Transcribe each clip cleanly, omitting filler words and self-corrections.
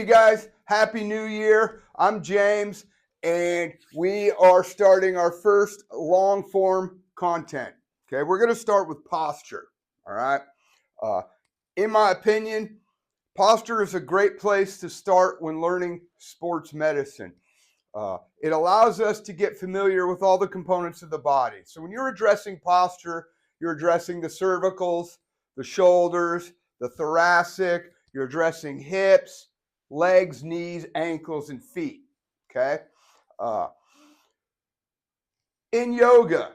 guys, Happy New Year. I'm James, and we are starting our first long form content. Okay, we're going to start with posture. All right. In my opinion, posture is a great place to start when learning sports medicine. It allows us to get familiar with all the components of the body. So when you're addressing posture, you're addressing the cervicals, the shoulders, the thoracic, you're addressing hips, legs, knees, ankles, and feet. Okay? In yoga,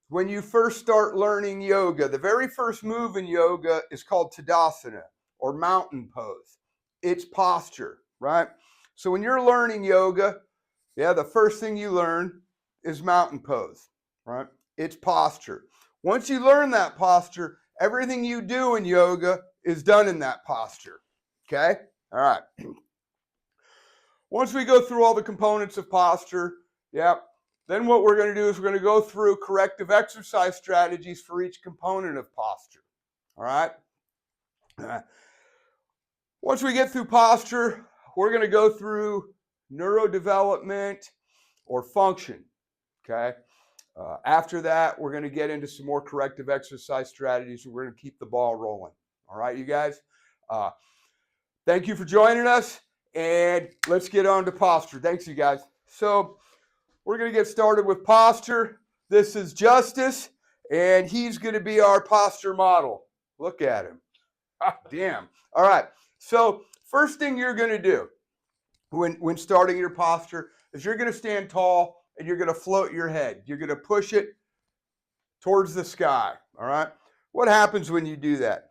when you first start learning yoga, the very first move in yoga is called Tadasana or mountain pose. It's posture, right? So when you're learning yoga, the first thing you learn is mountain pose, right? It's posture. Once you learn that posture, everything you do in yoga is done in that posture, okay? All right. Once we go through all the components of posture, then what we're going to do is we're going to go through corrective exercise strategies for each component of posture, all right? Once we get through posture, we're going to go through neurodevelopment or function, okay? After that, we're going to get into some more corrective exercise strategies, and we're going to keep the ball rolling. All right, you guys? Thank you for joining us, and let's get on to posture. Thanks, you guys. So we're going to get started with posture. This is Justice, and he's going to be our posture model. Look at him. Damn. All right. So first thing you're going to do when starting your posture is you're going to stand tall and you're going to float your head. You're going to push it towards the sky, all right? What happens when you do that?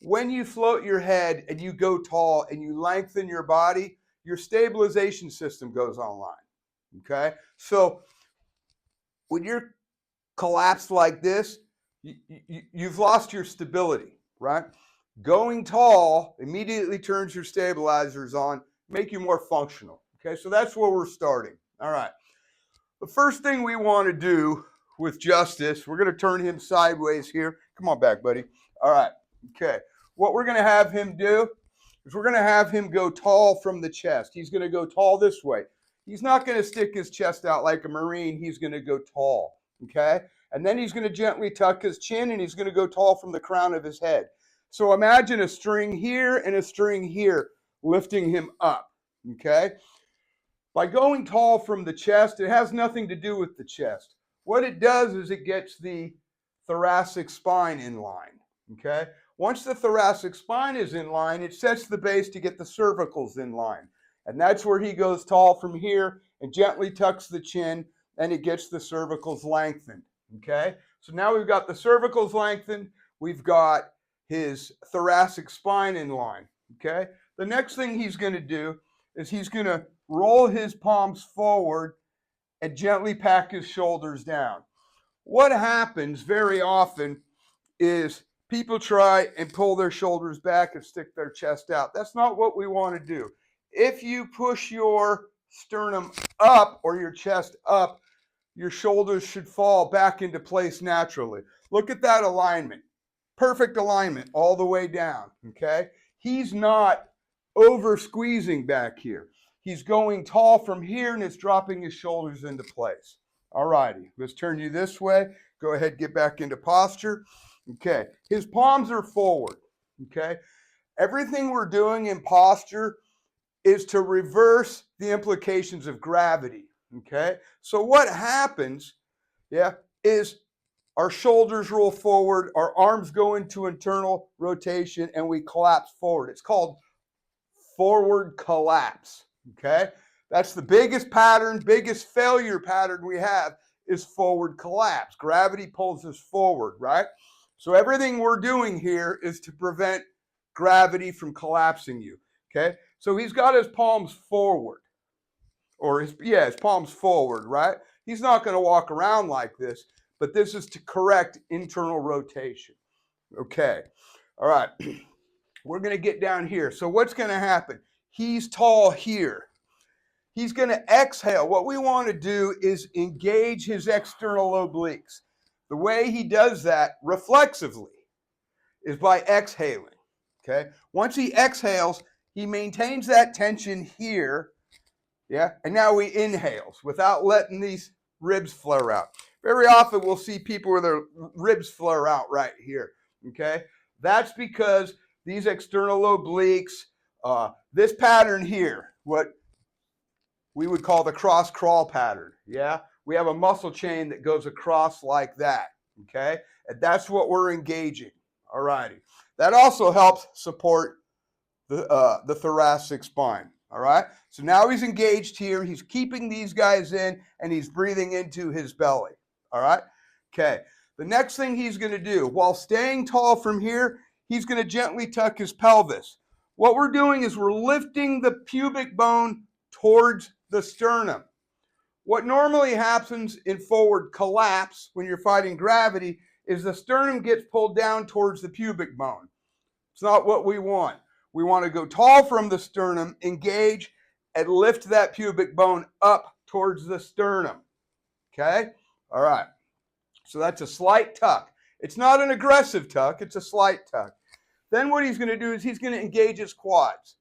When you float your head and you go tall and you lengthen your body, your stabilization system goes online, okay? So when you're collapsed like this, you've lost your stability, right? Going tall immediately turns your stabilizers on, make you more functional, okay? So that's where we're starting, all right? The first thing we want to do with Justice, we're going to turn him sideways here. Come on back, buddy. All right. Okay. What we're going to have him do is we're going to have him go tall from the chest. He's going to go tall this way. He's not going to stick his chest out like a Marine. He's going to go tall. Okay. And then he's going to gently tuck his chin and he's going to go tall from the crown of his head. So imagine a string here and a string here lifting him up. Okay. By going tall from the chest, it has nothing to do with the chest. What it does is it gets the thoracic spine in line, okay? Once the thoracic spine is in line, it sets the base to get the cervicals in line. And that's where he goes tall from here and gently tucks the chin, and it gets the cervicals lengthened, okay? So now we've got the cervicals lengthened, we've got his thoracic spine in line, okay? The next thing he's going to do is he's going to roll his palms forward and gently pack his shoulders down. What happens very often is people try and pull their shoulders back and stick their chest out. That's not what we want to do. If you push your sternum up or your chest up, your shoulders should fall back into place naturally. Look at that alignment. Perfect alignment all the way down, okay? He's not over squeezing back here. He's going tall from here and it's dropping his shoulders into place. All righty, let's turn you this way. Go ahead, get back into posture. Okay, his palms are forward, okay? Everything we're doing in posture is to reverse the implications of gravity, okay? So what happens, is our shoulders roll forward, our arms go into internal rotation, and we collapse forward. It's called forward collapse, okay? That's the biggest pattern, biggest failure pattern we have is forward collapse. Gravity pulls us forward, right? So everything we're doing here is to prevent gravity from collapsing you, okay? So he's got his palms forward, or his palms forward, right? He's not going to walk around like this, but this is to correct internal rotation, okay? All right. We're going to get down here. So what's going to happen? He's tall here. He's going to exhale. What we want to do is engage his external obliques. The way he does that reflexively is by exhaling. Okay? Once he exhales, He maintains that tension here, yeah, and now he inhales without letting these ribs flare out. Very often we'll see people where their ribs flare out right here, okay? That's because these external obliques, this pattern here, what we would call the cross crawl pattern, yeah? We have a muscle chain that goes across like that, okay? And that's what we're engaging, all righty. That also helps support the thoracic spine, all right? So now he's engaged here. He's keeping these guys in, and he's breathing into his belly, all right? Okay, the next thing he's going to do, while staying tall from here, he's going to gently tuck his pelvis. What we're doing is we're lifting the pubic bone towards the sternum. What normally happens in forward collapse when you're fighting gravity is the sternum gets pulled down towards the pubic bone. It's not what we want. We want to go tall from the sternum, engage, and lift that pubic bone up towards the sternum. Okay? All right. So that's a slight tuck. It's not an aggressive tuck, it's a slight tuck. Then what he's going to do is he's going to engage his quads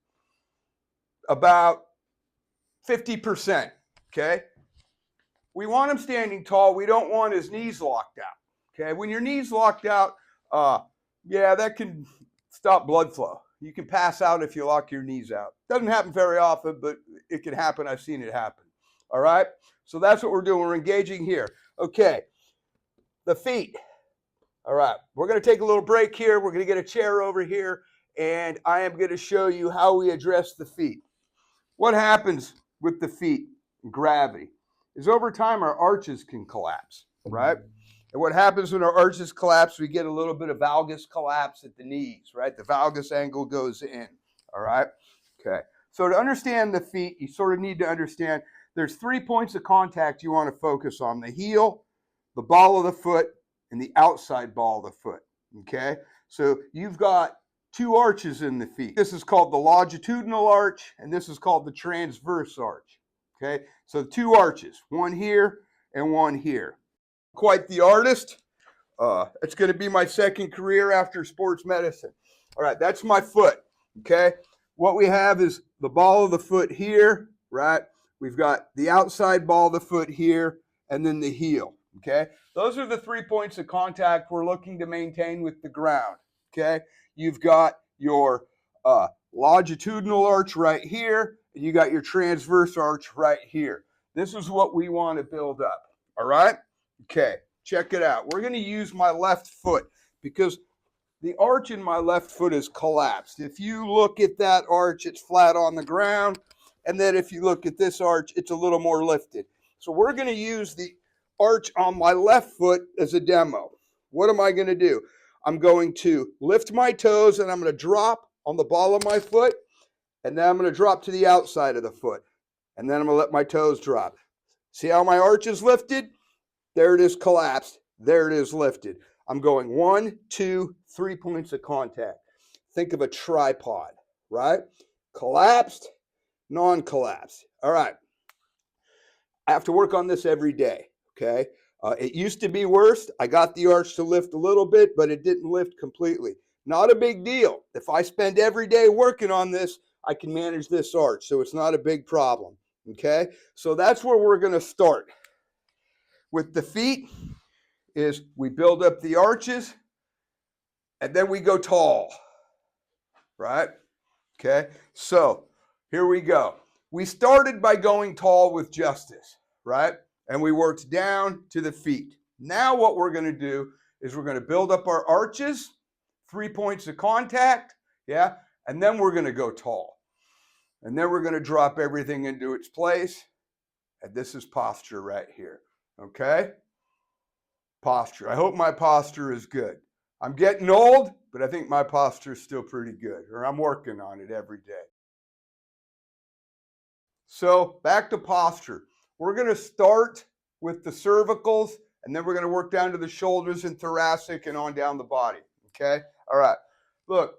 about 50%. Okay? We want him standing tall. We don't want his knees locked out. Okay? When your knees locked out, yeah, that can stop blood flow. You can pass out if you lock your knees out. Doesn't happen very often, but it can happen. I've seen it happen. All right? So that's what we're doing. We're engaging here. Okay. The feet. All right. We're going to take a little break here. We're going to get a chair over here, and I am going to show you how we address the feet. What happens with the feet and gravity is over time our arches can collapse, right? And what happens when our arches collapse, we get a little bit of valgus collapse at the knees, right? The valgus angle goes in, all right? Okay. So to understand the feet, you sort of need to understand there's 3 points of contact you want to focus on: the heel, the ball of the foot, and the outside ball of the foot, okay? So you've got 2 arches in the feet. This is called the longitudinal arch, and this is called the transverse arch, okay? So 2 arches, one here and one here. Quite the artist. It's going to be my second career after sports medicine. All right, that's my foot, okay? What we have is the ball of the foot here, right? We've got the outside ball of the foot here, and then the heel, okay? Those are the 3 points of contact we're looking to maintain with the ground, okay? You've got your longitudinal arch right here, and you got your transverse arch right here. This is what we want to build up, all right? Okay, check it out. We're going to use my left foot because the arch in my left foot is collapsed. If you look at that arch, it's flat on the ground. And then if you look at this arch, it's a little more lifted. So we're going to use the arch on my left foot as a demo. What am I going to do? I'm going to lift my toes and I'm going to drop on the ball of my foot. And then I'm going to drop to the outside of the foot. And then I'm going to let my toes drop. See how my arch is lifted? There it is collapsed. There it is lifted. I'm going 1, 2, 3 points of contact. Think of a tripod, right? Collapsed, non-collapsed. All right. I have to work on this every day, okay? It used to be worse. I got the arch to lift a little bit, but it didn't lift completely. Not a big deal. If I spend every day working on this, I can manage this arch, so it's not a big problem, okay? So that's where we're going to start. With the feet is we build up the arches and then we go tall, right? Okay, so here we go. We started by going tall with justice, right? And we worked down to the feet. Now what we're going to do is we're going to build up our arches, 3 points of contact, yeah? And then we're going to go tall. And then we're going to drop everything into its place. And this is posture right here. Okay? Posture. I hope my posture is good. I'm getting old, but I think my posture is still pretty good, or I'm working on it every day. So back to posture. We're going to start with the cervicals, and then we're going to work down to the shoulders and thoracic and on down the body. Okay? All right. Look,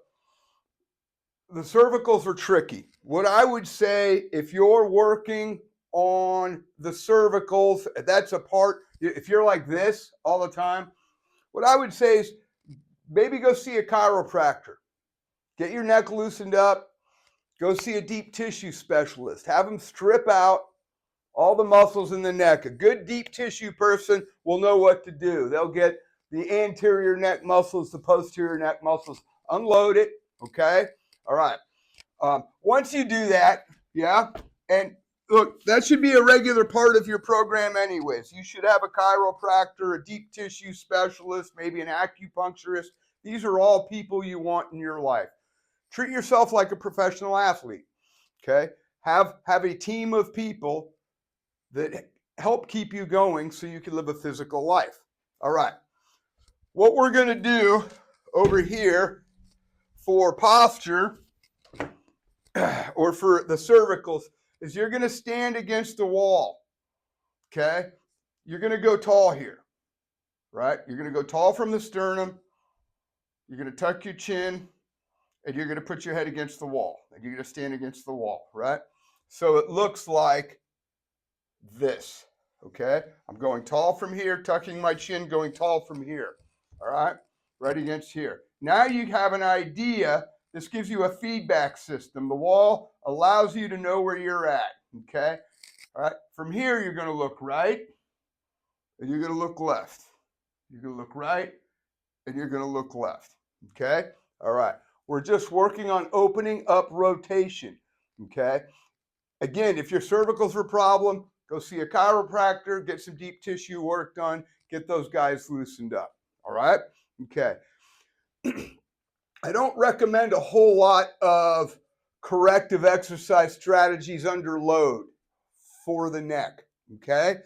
the cervicals are tricky. What I would say, if you're working on the cervicals, that's a part, if you're like this all the time, what I would say is maybe go see a chiropractor. Get your neck loosened up, Go see a deep tissue specialist. Have them strip out all the muscles in the neck. A good deep tissue person will know what to do. They'll get the anterior neck muscles, the posterior neck muscles, unload it, okay? All right. Once you do that, yeah, and look, that should be a regular part of your program anyways. You should have a chiropractor, a deep tissue specialist, maybe an acupuncturist. These are all people you want in your life. Treat yourself like a professional athlete, okay? Have a team of people that help keep you going so you can live a physical life. All right. What we're going to do over here for posture or for the cervicals is you're going to stand against the wall, okay? You're going to go tall here, right? You're going to go tall from the sternum. You're going to tuck your chin, and you're going to put your head against the wall. And you're going to stand against the wall, right? So it looks like this, okay? I'm going tall from here, tucking my chin, going tall from here, all right? Right against here. Now you have an idea. This gives you a feedback system. The wall allows you to know where you're at, okay? All right, from here, you're going to look right, and you're going to look left. You're going to look right, and you're going to look left, okay? All right, we're just working on opening up rotation, okay? Again, if your cervicals are a problem, go see a chiropractor, get some deep tissue work done, get those guys loosened up, all right? Okay. I don't recommend a whole lot of corrective exercise strategies under load for the neck, okay?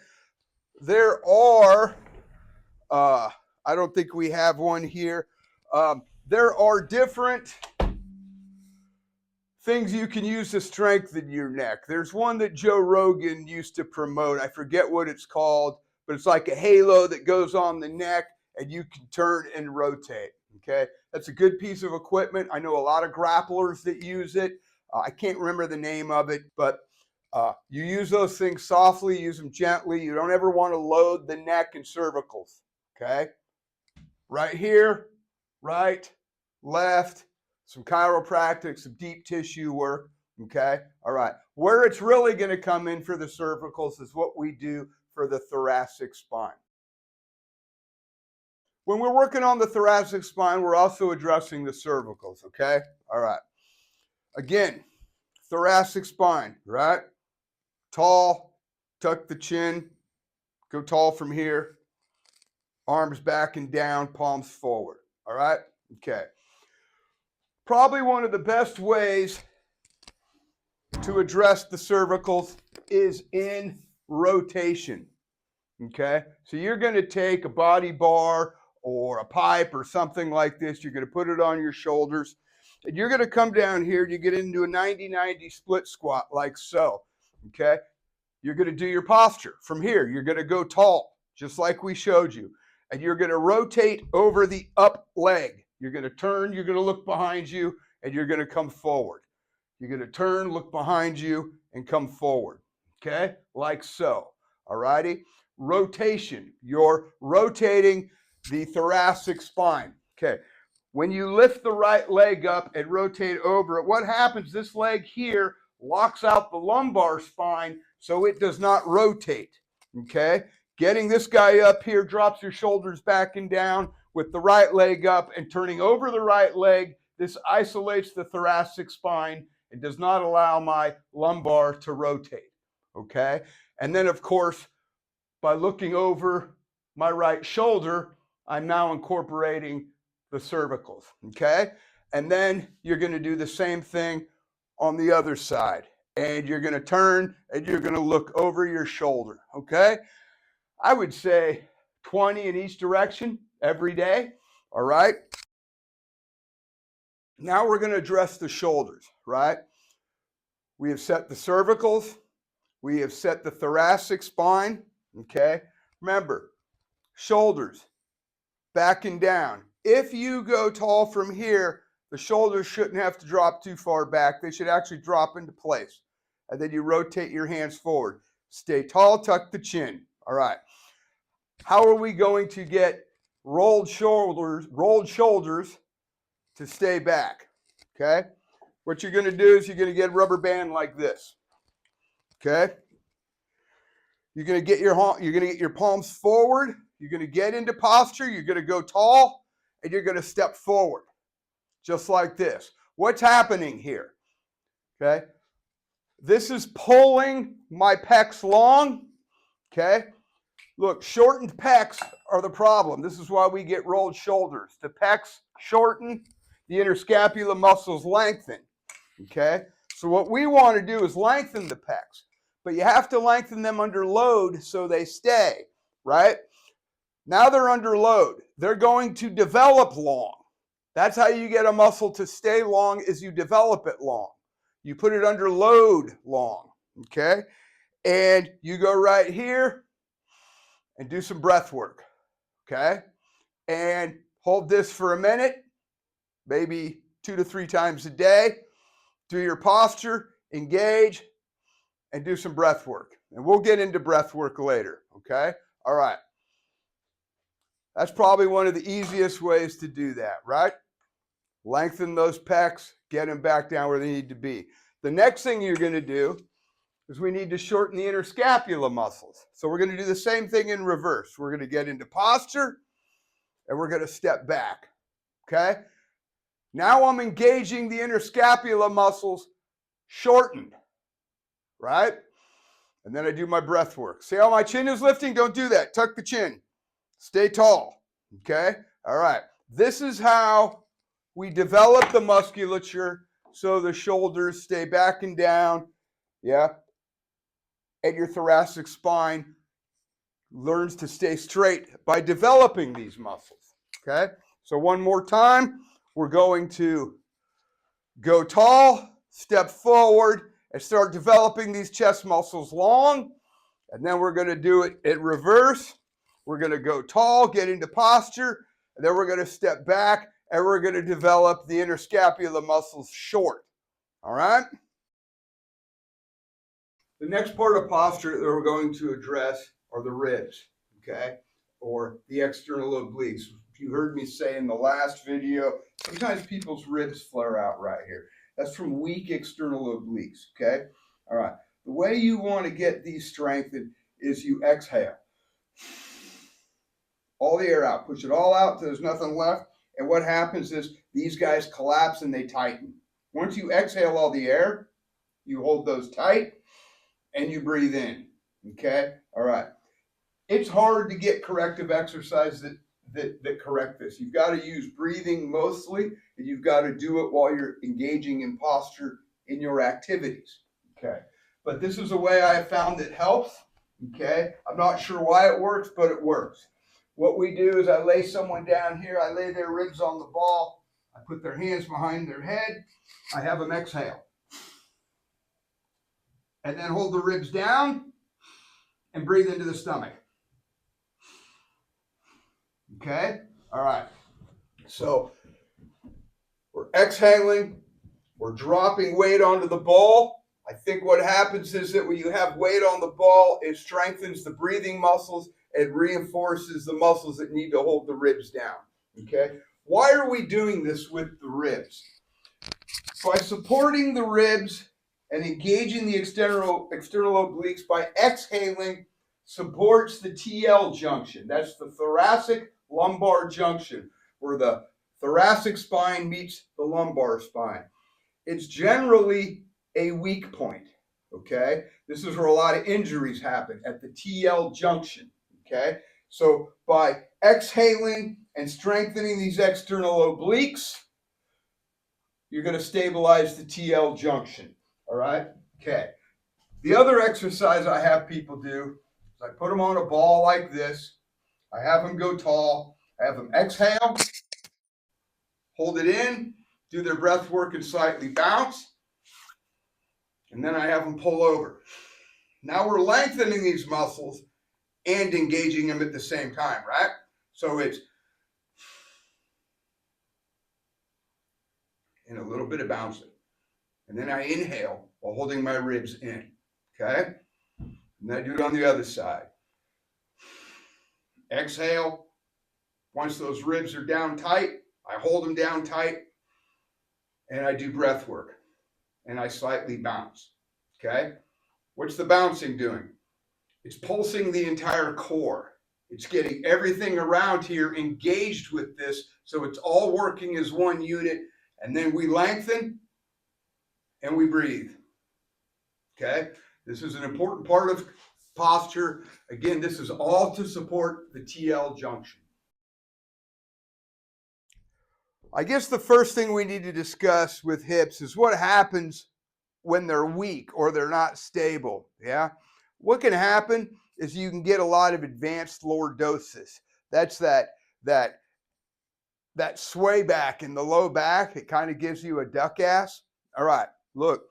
There are, I don't think we have one here. There are different things you can use to strengthen your neck. There's one that Joe Rogan used to promote. I forget what it's called, but it's like a halo that goes on the neck and you can turn and rotate, okay? That's a good piece of equipment. I know a lot of grapplers that use it. I can't remember the name of it, but you use those things softly, use them gently. You don't ever want to load the neck and cervicals, okay? Right here, right, left, some chiropractic, some deep tissue work, okay? All right. Where it's really going to come in for the cervicals is what we do for the thoracic spine. When we're working on the thoracic spine, we're also addressing the cervicals, okay? All right. Again, thoracic spine, right? Tall, tuck the chin, go tall from here, arms back and down, palms forward, all right? Okay. Probably one of the best ways to address the cervicals is in rotation, okay? So you're going to take a body bar or a pipe or something like this. You're going to put it on your shoulders, and you're going to come down here and you get into a 90-90 split squat like so, okay? You're going to do your posture. From here, you're going to go tall, just like we showed you, and you're going to rotate over the up leg. You're going to turn, you're going to look behind you, and you're going to come forward. You're going to turn, look behind you, and come forward, okay? Like so, all righty? Rotation, you're rotating the thoracic spine, okay? When you lift the right leg up and rotate over it, what happens? This leg here locks out the lumbar spine so it does not rotate, okay? Getting this guy up here drops your shoulders back and down with the right leg up and turning over the right leg. This isolates the thoracic spine and does not allow my lumbar to rotate, okay? And then, of course, by looking over my right shoulder, I'm now incorporating the cervicals, okay? And then you're going to do the same thing on the other side. And you're going to turn and you're going to look over your shoulder, okay? I would say 20 in each direction every day, all right? Now we're going to address the shoulders, right? We have set the cervicals. We have set the thoracic spine, okay? Remember, shoulders, back and down. If you go tall from here, the shoulders shouldn't have to drop too far back. They should actually drop into place. And then you rotate your hands forward. Stay tall, tuck the chin. All right. How are we going to get rolled shoulders to stay back? Okay. what you're going to do is you're going to get a rubber band like this. Okay? You're going to get your palms forward. You're going to get into posture. You're going to go tall, and you're going to step forward, just like this. What's happening here? Okay? This is pulling my pecs long. Okay? Look, shortened pecs are the problem. This is why we get rolled shoulders. The pecs shorten, the interscapular muscles lengthen. Okay? So what we want to do is lengthen the pecs. But you have to lengthen them under load so they stay, right? Now they're under load. They're going to develop long. That's how you get a muscle to stay long, is you develop it long. You put it under load long, okay? And you go right here and do some breath work, okay? And hold this for a minute, maybe 2 to 3 times a day. Do your posture, engage, and do some breath work. And we'll get into breath work later, okay? All right. That's probably one of the easiest ways to do that, right? Lengthen those pecs, get them back down where they need to be. The next thing you're going to do is we need to shorten the interscapular muscles. So we're going to do the same thing in reverse. We're going to get into posture, and we're going to step back, okay? Now I'm engaging the interscapular muscles shortened, right? And then I do my breath work. See how my chin is lifting? Don't do that. Tuck the chin. Stay tall, okay? All right. This is how we develop the musculature so the shoulders stay back and down, yeah? And your thoracic spine learns to stay straight by developing these muscles, okay? So one more time, we're going to go tall, step forward, and start developing these chest muscles long. And then we're going to do it in reverse. We're going to go tall, get into posture, and then we're going to step back, and we're going to develop the interscapular muscles short. All right? The next part of posture that we're going to address are the ribs, okay? Or the external obliques. You heard me say in the last video, sometimes people's ribs flare out right here. That's from weak external obliques, okay? All right. The way you want to get these strengthened is you exhale. All the air out. Push it all out until there's nothing left. And what happens is these guys collapse and they tighten. Once you exhale all the air, you hold those tight and you breathe in, okay? All right. It's hard to get corrective exercise that correct this. You've got to use breathing mostly, and you've got to do it while you're engaging in posture in your activities, okay? But this is a way I have found that helps, okay? I'm not sure why it works, but it works. What we do is I lay someone down here, I lay their ribs on the ball, I put their hands behind their head, I have them exhale. And then hold the ribs down and breathe into the stomach. Okay? All right. So we're exhaling. We're dropping weight onto the ball. I think what happens is that when you have weight on the ball, it strengthens the breathing muscles. It reinforces the muscles that need to hold the ribs down. Okay? Why are we doing this with the ribs? By supporting the ribs and engaging the external obliques by exhaling supports the TL junction. That's the thoracic lumbar junction, where the thoracic spine meets the lumbar spine. It's generally a weak point, okay? This is where a lot of injuries happen, at the TL junction, okay? So by exhaling and strengthening these external obliques, you're going to stabilize the TL junction, all right? Okay. The other exercise I have people do is I put them on a ball like this. I have them go tall. I have them exhale, hold it in, do their breath work and slightly bounce. And then I have them pull over. Now we're lengthening these muscles and engaging them at the same time, right? So it's in a little bit of bouncing. And then I inhale while holding my ribs in, okay? And then I do it on the other side. Exhale. Once those ribs are down tight, I hold them down tight, and I do breath work. and I slightly bounce. Okay? What's the bouncing doing? It's pulsing the entire core. It's getting everything around here engaged with this, so it's all working as one unit. And then we lengthen and we breathe. Okay? This is an important part of posture. Again, this is all to support the TL junction. I guess the first thing we need to discuss with hips is what happens when they're weak or they're not stable. Yeah? What can happen is you can get a lot of advanced lordosis. That's that sway back in the low back. It kind of gives you a duck ass. All right, look.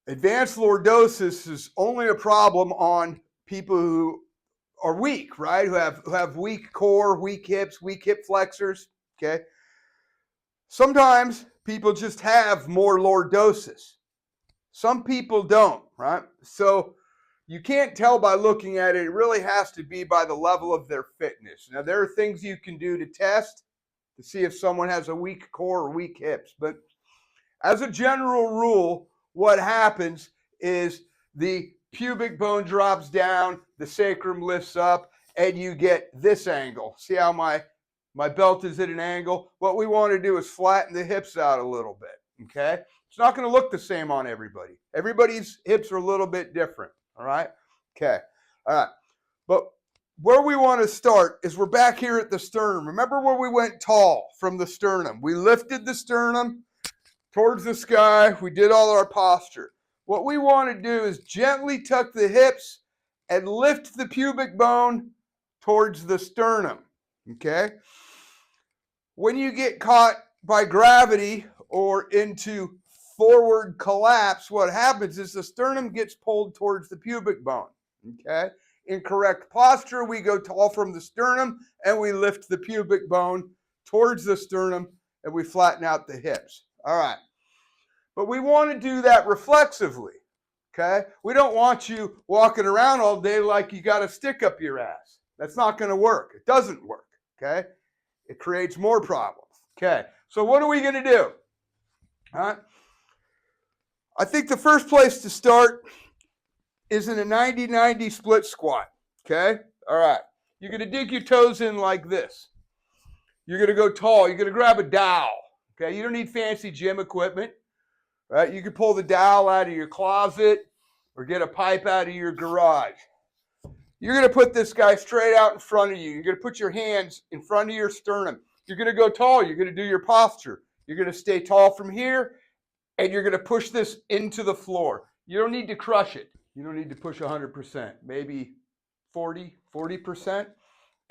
Advanced lordosis is only a problem on people who are weak, right? Who have weak core, weak hips, weak hip flexors. Okay. Sometimes people just have more lordosis. Some people don't, right? So you can't tell by looking at it. It really has to be by the level of their fitness. Now, there are things you can do to test to see if someone has a weak core or weak hips. But as a general rule, what happens is the pubic bone drops down, the sacrum lifts up, and you get this angle. See how my belt is at an angle? What we want to do is flatten the hips out a little bit, okay? It's not going to look the same on everybody. Everybody's hips are a little bit different, all right? Okay, all right. But where we want to start is we're back here at the sternum. Remember where we went tall from the sternum? We lifted the sternum towards the sky. We did all our posture. What we want to do is gently tuck the hips and lift the pubic bone towards the sternum, okay? When you get caught by gravity or into forward collapse, what happens is the sternum gets pulled towards the pubic bone, okay? In correct posture, we go tall from the sternum and we lift the pubic bone towards the sternum and we flatten out the hips. All right. But we want to do that reflexively, okay? We don't want you walking around all day like you got a stick up your ass. That's not going to work. It doesn't work, okay? It creates more problems. Okay, so what are we going to do? All right. I think the first place to start is in a 90-90 split squat. Okay, all right. You're going to dig your toes in like this. You're going to go tall. You're going to grab a dowel. Okay, you don't need fancy gym equipment. Right? You can pull the dowel out of your closet or get a pipe out of your garage. You're going to put this guy straight out in front of you. You're going to put your hands in front of your sternum. You're going to go tall. You're going to do your posture. You're going to stay tall from here, and you're going to push this into the floor. You don't need to crush it. You don't need to push 100%, maybe 40%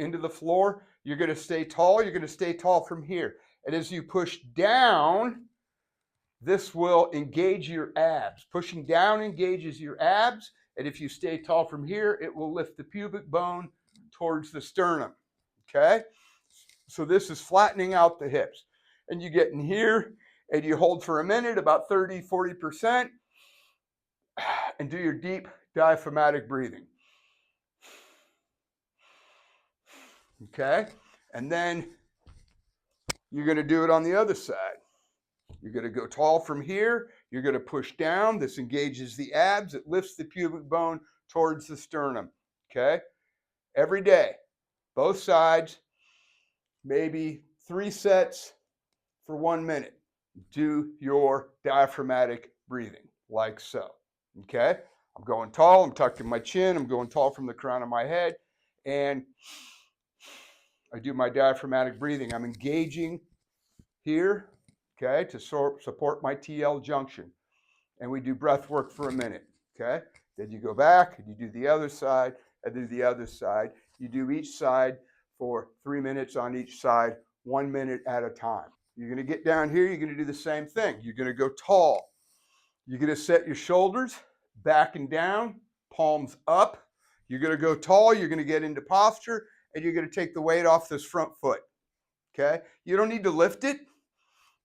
into the floor. You're going to stay tall. You're going to stay tall from here. And as you push down, this will engage your abs. Pushing down engages your abs. And if you stay tall from here, it will lift the pubic bone towards the sternum, okay? So this is flattening out the hips. And you get in here and you hold for a minute, about 30, 40%, and do your deep diaphragmatic breathing. Okay? And then you're going to do it on the other side. You're going to go tall from here. You're going to push down. This engages the abs. It lifts the pubic bone towards the sternum. Okay? Every day. Both sides. Maybe 3 sets for 1 minute. Do your diaphragmatic breathing like so. Okay? I'm going tall. I'm tucking my chin. I'm going tall from the crown of my head. And I do my diaphragmatic breathing. I'm engaging here, okay, to support my TL junction. And we do breath work for a minute, okay? Then you go back and you do the other side and do the other side. You do each side for 3 minutes on each side, 1 minute at a time. You're going to get down here. You're going to do the same thing. You're going to go tall. You're going to set your shoulders back and down, palms up. You're going to go tall. You're going to get into posture, and you're going to take the weight off this front foot, okay? You don't need to lift it,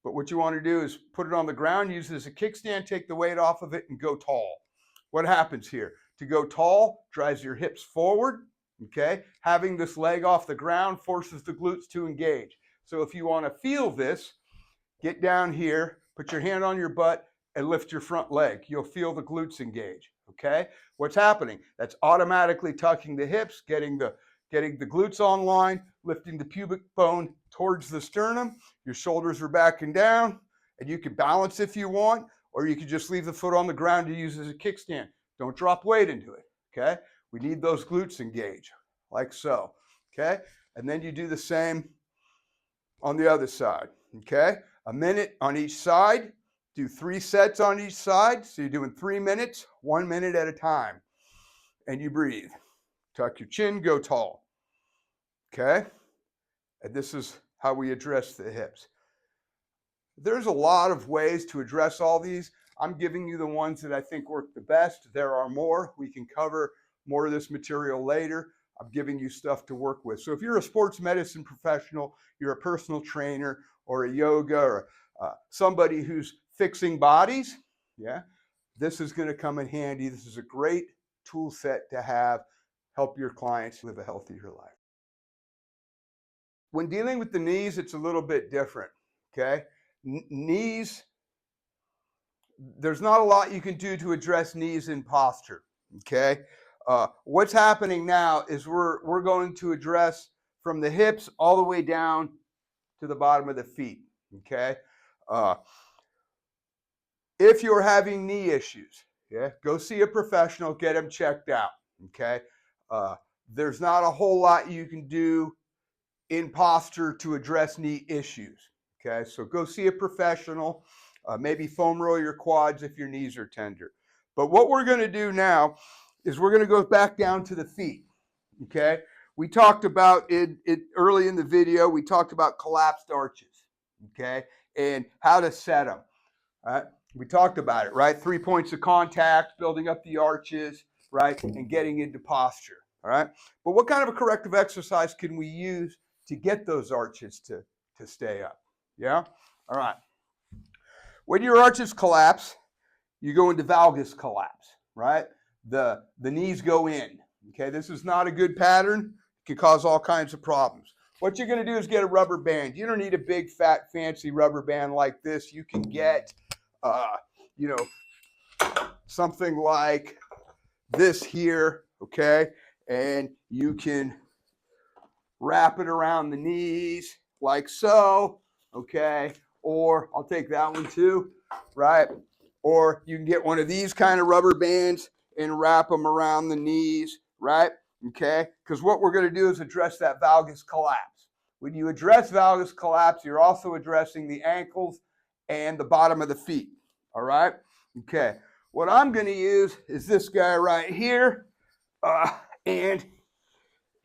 but what you want to do is put it on the ground, use it as a kickstand, take the weight off of it, and go tall. What happens here? To go tall drives your hips forward, okay? Having this leg off the ground forces the glutes to engage. So if you want to feel this, get down here, Put your hand on your butt and lift your front leg. You'll feel the glutes engage, okay? What's happening? That's automatically tucking the hips, getting the glutes online, lifting the pubic bone towards the sternum. Your shoulders are backing down, and you can balance if you want, or you can just leave the foot on the ground to use as a kickstand. Don't drop weight into it, okay? We need those glutes engaged, like so, okay? And then you do the same on the other side, okay? A minute on each side. Do 3 sets on each side. So you're doing 3 minutes, 1 minute at a time. And you breathe. Tuck your chin, go tall. Okay? And this is how we address the hips. There's a lot of ways to address all these. I'm giving you the ones that I think work the best. There are more. We can cover more of this material later. I'm giving you stuff to work with. So if you're a sports medicine professional, you're a personal trainer or a yoga or somebody who's fixing bodies, yeah, this is going to come in handy. This is a great tool set to have. Help your clients live a healthier life. When dealing with the knees, it's a little bit different, okay? Knees, there's not a lot you can do to address knees in posture, okay? What's happening now is we're going to address from the hips all the way down to the bottom of the feet, okay? If you're having knee issues, yeah, go see a professional, get them checked out, okay? There's not a whole lot you can do in posture to address knee issues, okay? So go see a professional, maybe foam roll your quads if your knees are tender. But what we're going to do now is we're going to go back down to the feet, okay? We talked about it early in the video, we talked about collapsed arches, okay? And how to set them, right? We talked about it, right? 3 points of contact, building up the arches, right? And getting into posture, all right? But what kind of a corrective exercise can we use to get those arches to stay up? Yeah? All right. When your arches collapse, you go into valgus collapse, right? The knees go in, okay? This is not a good pattern. It can cause all kinds of problems. What you're going to do is get a rubber band. You don't need a big, fat, fancy rubber band like this. You can get, something like this here, okay? And you can wrap it around the knees like so, okay? Or I'll take that one too, right? Or you can get one of these kind of rubber bands and wrap them around the knees, right? Okay? Because what we're going to do is address that valgus collapse. When you address valgus collapse, you're also addressing the ankles and the bottom of the feet, all right? Okay. What I'm going to use is this guy right here, and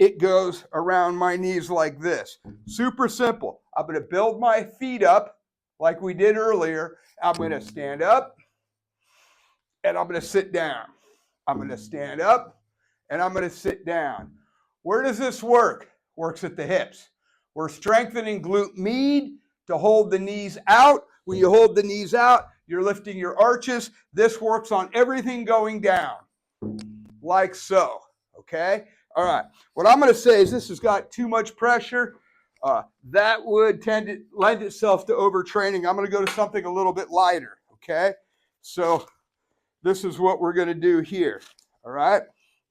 it goes around my knees like this. Super simple. I'm going to build my feet up like we did earlier. I'm going to stand up, and I'm going to sit down. I'm going to stand up, and I'm going to sit down. Where does this work? Works at the hips. We're strengthening glute med to hold the knees out. When you hold the knees out, you're lifting your arches. This works on everything going down, like so, okay? All right, what I'm going to say is this has got too much pressure. That would tend to lend itself to overtraining. I'm going to go to something a little bit lighter, okay? So this is what we're going to do here, all right?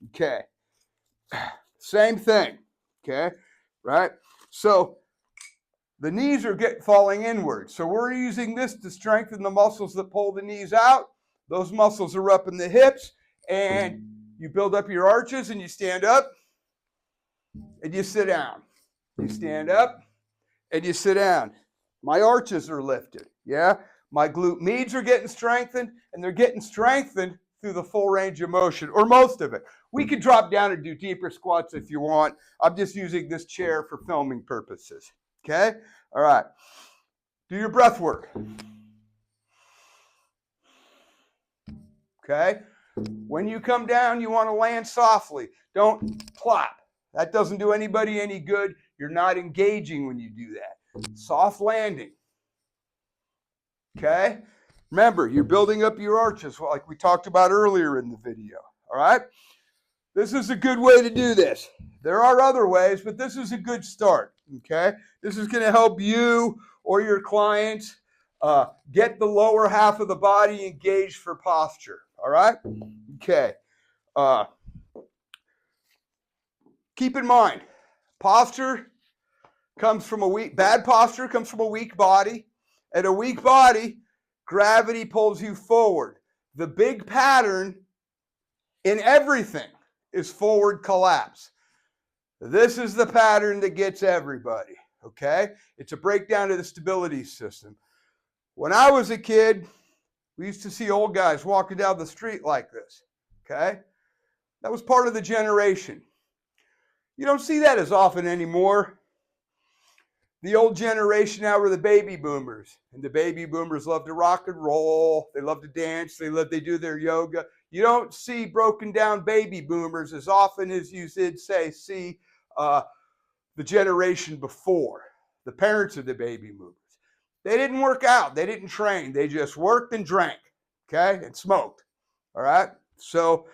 Okay, same thing, okay, right? So the knees are falling inward. So we're using this to strengthen the muscles that pull the knees out. Those muscles are up in the hips, and you build up your arches and you stand up and you sit down. You stand up and you sit down. My arches are lifted, yeah? My glute meds are getting strengthened, and they're getting strengthened through the full range of motion, or most of it. We could drop down and do deeper squats if you want. I'm just using this chair for filming purposes, okay? All right. Do your breath work. Okay? When you come down, you want to land softly. Don't plop. That doesn't do anybody any good. You're not engaging when you do that. Soft landing. Okay? Remember, you're building up your arches like we talked about earlier in the video. All right? This is a good way to do this. There are other ways, but this is a good start. Okay? This is going to help you or your clients get the lower half of the body engaged for posture. All right? Okay. Keep in mind, posture comes from bad posture comes from a weak body. And a weak body, gravity pulls you forward. The big pattern in everything is forward collapse. This is the pattern that gets everybody, okay? It's a breakdown of the stability system. When I was a kid, we used to see old guys walking down the street like this, okay? That was part of the generation. You don't see that as often anymore. The old generation now were the baby boomers, and the baby boomers love to rock and roll. They love to dance. They do their yoga. You don't see broken down baby boomers as often as you did see the generation before, the parents of the baby boomers. They didn't work out. They didn't train. They just worked and drank, okay, and smoked. All right. So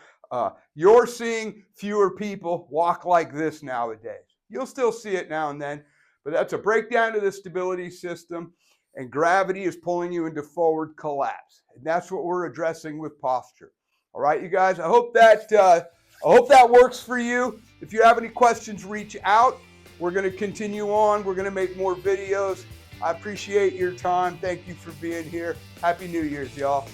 you're seeing fewer people walk like this nowadays. You'll still see it now and then. But that's a breakdown of the stability system, and gravity is pulling you into forward collapse. And that's what we're addressing with posture. All right, you guys, I hope that works for you. If you have any questions, reach out. We're going to continue on. We're going to make more videos. I appreciate your time. Thank you for being here. Happy New Year's, y'all.